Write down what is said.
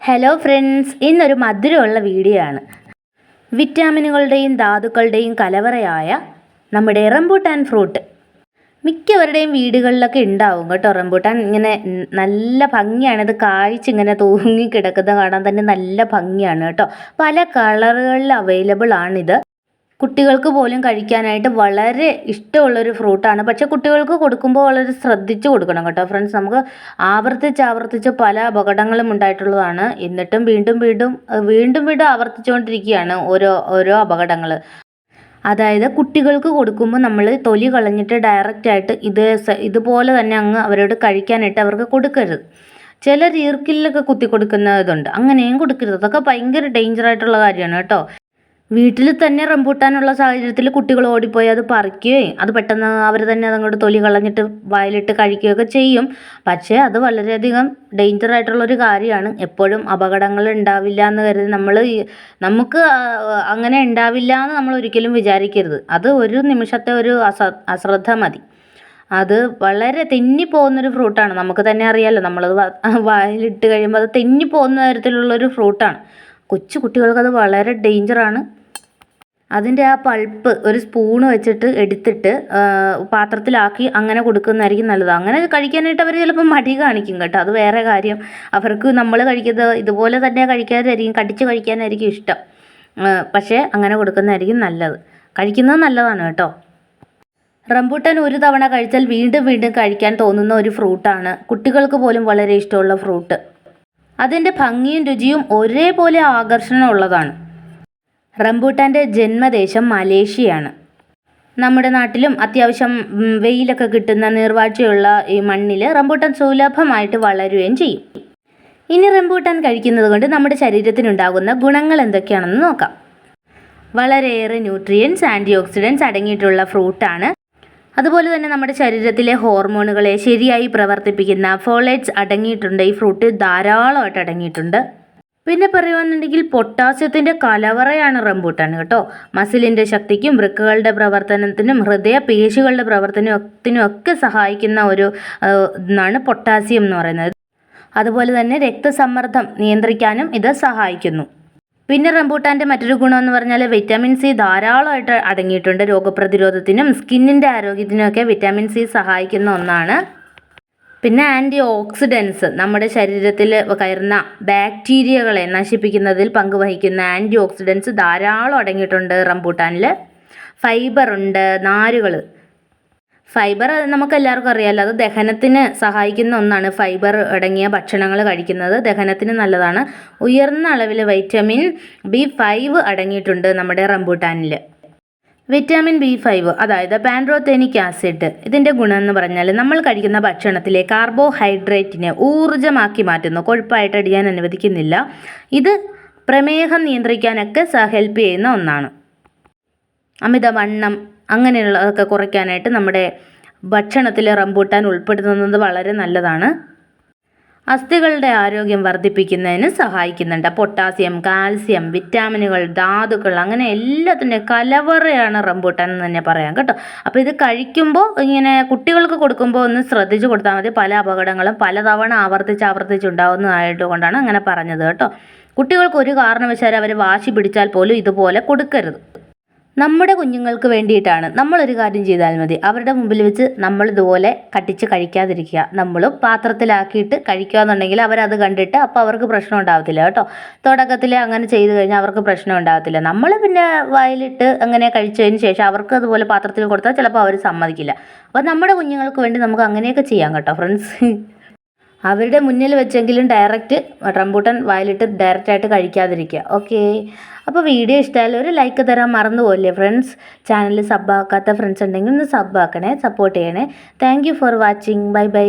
Hello friends, ഇന്നൊരു മധുരമുള്ള video ആണ്. വിറ്റാമിനുകളുടെയും ധാതുക്കളുടെയും കലവറയായ നമ്മുടെ റംബൂട്ടാൻ ഫ്രൂട്ട് മിക്കവരുടെയും വീടുകളിലൊക്കെ ഉണ്ടാവും കേട്ടോ. റംബൂട്ടാൻ ഇങ്ങനെ നല്ല ഭംഗിയാണ്, ഇത് കായ്ച്ചിങ്ങനെ തൂങ്ങി കിടക്കുന്നത് കാണാൻ തന്നെ നല്ല ഭംഗിയാണ് കേട്ടോ. പല കളറുകളിൽ അവൈലബിൾ ആണിത്. കുട്ടികൾക്ക് പോലും കഴിക്കാനായിട്ട് വളരെ ഇഷ്ടമുള്ളൊരു ഫ്രൂട്ടാണ്. പക്ഷേ കുട്ടികൾക്ക് കൊടുക്കുമ്പോൾ വളരെ ശ്രദ്ധിച്ച് കൊടുക്കണം കേട്ടോ ഫ്രണ്ട്സ്. നമുക്ക് ആവർത്തിച്ച് പല അപകടങ്ങളും ഉണ്ടായിട്ടുള്ളതാണ്. എന്നിട്ടും വീണ്ടും ആവർത്തിച്ചുകൊണ്ടിരിക്കുകയാണ് ഓരോ അപകടങ്ങൾ. അതായത് കുട്ടികൾക്ക് കൊടുക്കുമ്പോൾ നമ്മൾ തൊലി കളഞ്ഞിട്ട് ഡയറക്റ്റായിട്ട് ഇതുപോലെ തന്നെ അങ്ങ് അവരോട് കഴിക്കാനായിട്ട് അവർക്ക് കൊടുക്കരുത്. ചിലർ ഈർക്കിലൊക്കെ കുത്തി കൊടുക്കുന്നതുണ്ട്, അങ്ങനെയും കൊടുക്കരുത്. അതൊക്കെ ഭയങ്കര ഡേഞ്ചറായിട്ടുള്ള കാര്യമാണ് കേട്ടോ. വീട്ടിൽ തന്നെ റംബൂട്ടാനുള്ള സാഹചര്യത്തിൽ കുട്ടികൾ ഓടിപ്പോയി അത് പറിക്കുകയും അത് പെട്ടെന്ന് അവർ തന്നെ അതങ്ങോട്ട് തൊലി കളഞ്ഞിട്ട് വായിലിട്ട് കഴിക്കുകയൊക്കെ ചെയ്യും. പക്ഷേ അത് വളരെയധികം ഡേഞ്ചറായിട്ടുള്ളൊരു കാര്യമാണ്. എപ്പോഴും അപകടങ്ങൾ ഉണ്ടാവില്ല എന്ന് കരുതി നമുക്ക് അങ്ങനെ ഉണ്ടാവില്ല എന്ന് നമ്മൾ ഒരിക്കലും വിചാരിക്കരുത്. അത് ഒരു നിമിഷത്തെ ഒരു അശ്രദ്ധ മതി. അത് വളരെ തെന്നിപ്പോകുന്നൊരു ഫ്രൂട്ടാണ്. നമുക്ക് തന്നെ അറിയാമല്ലോ, നമ്മളത് വായിലിട്ട് കഴിയുമ്പോൾ അത് തെന്നിപ്പോകുന്ന തരത്തിലുള്ളൊരു ഫ്രൂട്ടാണ്. കൊച്ചു കുട്ടികൾക്കത് വളരെ ഡേഞ്ചറാണ്. അതിൻ്റെ ആ പൾപ്പ് ഒരു സ്പൂണ് വെച്ചിട്ട് എടുത്തിട്ട് പാത്രത്തിലാക്കി അങ്ങനെ കൊടുക്കുന്നതായിരിക്കും നല്ലത്. അങ്ങനെ കഴിക്കാനായിട്ട് അവർ ചിലപ്പോൾ മടി കാണിക്കും കേട്ടോ, അത് വേറെ കാര്യം. അവർക്ക് നമ്മൾ കഴിക്കുന്നത് ഇതുപോലെ തന്നെ കഴിക്കാനായിരിക്കും, കടിച്ച് കഴിക്കാനായിരിക്കും ഇഷ്ടം. പക്ഷേ അങ്ങനെ കൊടുക്കുന്നതായിരിക്കും നല്ലത്. കഴിക്കുന്നത് നല്ലതാണ് കേട്ടോ. റംബൂട്ടാൻ ഒരു തവണ കഴിച്ചാൽ വീണ്ടും കഴിക്കാൻ തോന്നുന്ന ഒരു ഫ്രൂട്ടാണ്. കുട്ടികൾക്ക് പോലും വളരെ ഇഷ്ടമുള്ള ഫ്രൂട്ട്. അതിൻ്റെ ഭംഗിയും രുചിയും ഒരേപോലെ ആകർഷണമുള്ളതാണ്. റംബൂട്ടാൻ്റെ ജന്മദേശം മലേഷ്യയാണ്. നമ്മുടെ നാട്ടിലും അത്യാവശ്യം വെയിലൊക്കെ കിട്ടുന്ന നീർവാഴ്ചയുള്ള ഈ മണ്ണിൽ റംബൂട്ടാൻ സുലഭമായിട്ട് വളരുകയും ചെയ്യും. ഇനി റംബൂട്ടാൻ കഴിക്കുന്നത് കൊണ്ട് നമ്മുടെ ശരീരത്തിനുണ്ടാകുന്ന ഗുണങ്ങൾ എന്തൊക്കെയാണെന്ന് നോക്കാം. വളരെയേറെ ന്യൂട്രിയൻസ്, ആൻറ്റി ഓക്സിഡൻസ് അടങ്ങിയിട്ടുള്ള ഫ്രൂട്ടാണ്. അതുപോലെ തന്നെ നമ്മുടെ ശരീരത്തിലെ ഹോർമോണുകളെ ശരിയായി പ്രവർത്തിപ്പിക്കുന്ന ഫോളേറ്റ്സ് അടങ്ങിയിട്ടുണ്ട്. ഈ ഫ്രൂട്ട് ധാരാളമായിട്ട് അടങ്ങിയിട്ടുണ്ട്. പിന്നെ പറയുകയാണെന്നുണ്ടെങ്കിൽ പൊട്ടാസ്യത്തിൻ്റെ കലവറയാണ് റംബൂട്ടാൻ കേട്ടോ. മസിലിൻ്റെ ശക്തിക്കും വൃക്കകളുടെ പ്രവർത്തനത്തിനും ഹൃദയപേശികളുടെ പ്രവർത്തനത്തിനും ഒക്കെ സഹായിക്കുന്ന ഒരു ഇതാണ് പൊട്ടാസ്യം എന്ന് പറയുന്നത്. അതുപോലെ തന്നെ രക്തസമ്മർദ്ദം നിയന്ത്രിക്കാനും ഇത് സഹായിക്കുന്നു. പിന്നെ റംബൂട്ടാൻ്റെ മറ്റൊരു ഗുണമെന്ന് പറഞ്ഞാൽ വിറ്റാമിൻ സി ധാരാളമായിട്ട് അടങ്ങിയിട്ടുണ്ട്. രോഗപ്രതിരോധത്തിനും സ്കിന്നിൻ്റെ ആരോഗ്യത്തിനും ഒക്കെ വിറ്റാമിൻ സി സഹായിക്കുന്ന ഒന്നാണ്. പിന്നെ ആൻറ്റി ഓക്സിഡൻസ്, നമ്മുടെ ശരീരത്തിൽ കയറുന്ന ബാക്ടീരിയകളെ നശിപ്പിക്കുന്നതിൽ പങ്കുവഹിക്കുന്ന ആൻറ്റി ഓക്സിഡൻസ് ധാരാളം അടങ്ങിയിട്ടുണ്ട് റംബൂട്ടാനിൽ. ഫൈബർ ഉണ്ട്, നാരുകൾ. ഫൈബർ നമുക്കെല്ലാവർക്കും അറിയാമല്ലോ, അത് ദഹനത്തിന് സഹായിക്കുന്ന ഒന്നാണ്. ഫൈബർ അടങ്ങിയ ഭക്ഷണങ്ങൾ കഴിക്കുന്നത് ദഹനത്തിന് നല്ലതാണ്. ഉയർന്ന അളവിൽ വൈറ്റമിൻ B5 അടങ്ങിയിട്ടുണ്ട് നമ്മുടെ റംബൂട്ടാനിൽ. വിറ്റാമിൻ B5 അതായത് പാൻഡ്രോതെനിക് ആസിഡ്, ഇതിൻ്റെ ഗുണം എന്ന് പറഞ്ഞാൽ നമ്മൾ കഴിക്കുന്ന ഭക്ഷണത്തിലെ കാർബോഹൈഡ്രേറ്റിനെ ഊർജ്ജമാക്കി മാറ്റുന്നു, കൊഴുപ്പായിട്ട് അടിയാൻ അനുവദിക്കുന്നില്ല. ഇത് പ്രമേഹം നിയന്ത്രിക്കാനൊക്കെ ഹെൽപ്പ് ചെയ്യുന്ന ഒന്നാണ്. അമിതവണ്ണം അങ്ങനെയുള്ളതൊക്കെ കുറയ്ക്കാനായിട്ട് നമ്മുടെ ഭക്ഷണത്തിൽ റംബൂട്ടാൻ ഉൾപ്പെടുത്തുന്നത് വളരെ നല്ലതാണ്. അസ്ഥികളുടെ ആരോഗ്യം വർദ്ധിപ്പിക്കുന്നതിന് സഹായിക്കുന്നുണ്ട്. പൊട്ടാസ്യം, കാൽസ്യം, വിറ്റാമിനുകൾ, ധാതുക്കൾ, അങ്ങനെ എല്ലാത്തിൻ്റെ കലവറയാണ് റംബൂട്ടാൻ എന്ന് തന്നെ പറയാം കേട്ടോ. അപ്പോൾ ഇത് കഴിക്കുമ്പോൾ ഇങ്ങനെ കുട്ടികൾക്ക് കൊടുക്കുമ്പോൾ ഒന്ന് ശ്രദ്ധിച്ച് കൊടുത്താൽ മതി. പല അപകടങ്ങളും പലതവണ ആവർത്തിച്ചുണ്ടാവുന്നതായിട്ട് കൊണ്ടാണ് അങ്ങനെ പറഞ്ഞത് കേട്ടോ. കുട്ടികൾക്ക് ഒരു കാരണവശാലും അവർ വാശി പിടിച്ചാൽ പോലും ഇതുപോലെ കൊടുക്കരുത്. നമ്മുടെ കുഞ്ഞുങ്ങൾക്ക് വേണ്ടിയിട്ടാണ്. നമ്മളൊരു കാര്യം ചെയ്താൽ മതി, അവരുടെ മുമ്പിൽ വെച്ച് നമ്മൾ ഇതുപോലെ കട്ടിച്ച് കഴിക്കാതിരിക്കുക. നമ്മളും പാത്രത്തിലാക്കിയിട്ട് കഴിക്കുക എന്നുണ്ടെങ്കിൽ അവരത് കണ്ടിട്ട് അപ്പോൾ അവർക്ക് പ്രശ്നം ഉണ്ടാകത്തില്ല കേട്ടോ. തുടക്കത്തിൽ അങ്ങനെ ചെയ്ത് കഴിഞ്ഞാൽ അവർക്ക് പ്രശ്നം ഉണ്ടാകത്തില്ല. നമ്മൾ പിന്നെ വായിലിട്ട് അങ്ങനെ കഴിച്ചതിന് ശേഷം അവർക്ക് അതുപോലെ പാത്രത്തിൽ കൊടുത്താൽ ചിലപ്പോൾ അവർ സമ്മതിക്കില്ല. അപ്പോൾ നമ്മുടെ കുഞ്ഞുങ്ങൾക്ക് വേണ്ടി നമുക്ക് അങ്ങനെയൊക്കെ ചെയ്യാം കേട്ടോ ഫ്രണ്ട്സ്. അവരുടെ മുന്നിൽ വെച്ചെങ്കിലും ഡയറക്റ്റ് റംബൂട്ടാൻ വായിലിട്ട് ഡയറക്റ്റായിട്ട് കഴിക്കാതിരിക്കുക. ഓക്കെ, അപ്പോൾ വീഡിയോ ഇഷ്ടമായാലും ഒരു ലൈക്ക് തരാൻ മറന്നു പോകില്ലേ ഫ്രണ്ട്സ്. ചാനൽ സബ്ബാക്കാത്ത ഫ്രണ്ട്സ് ഉണ്ടെങ്കിൽ ഒന്ന് സബ്ബാക്കണേ, സപ്പോർട്ട് ചെയ്യണേ. Thank you for watching. Bye bye.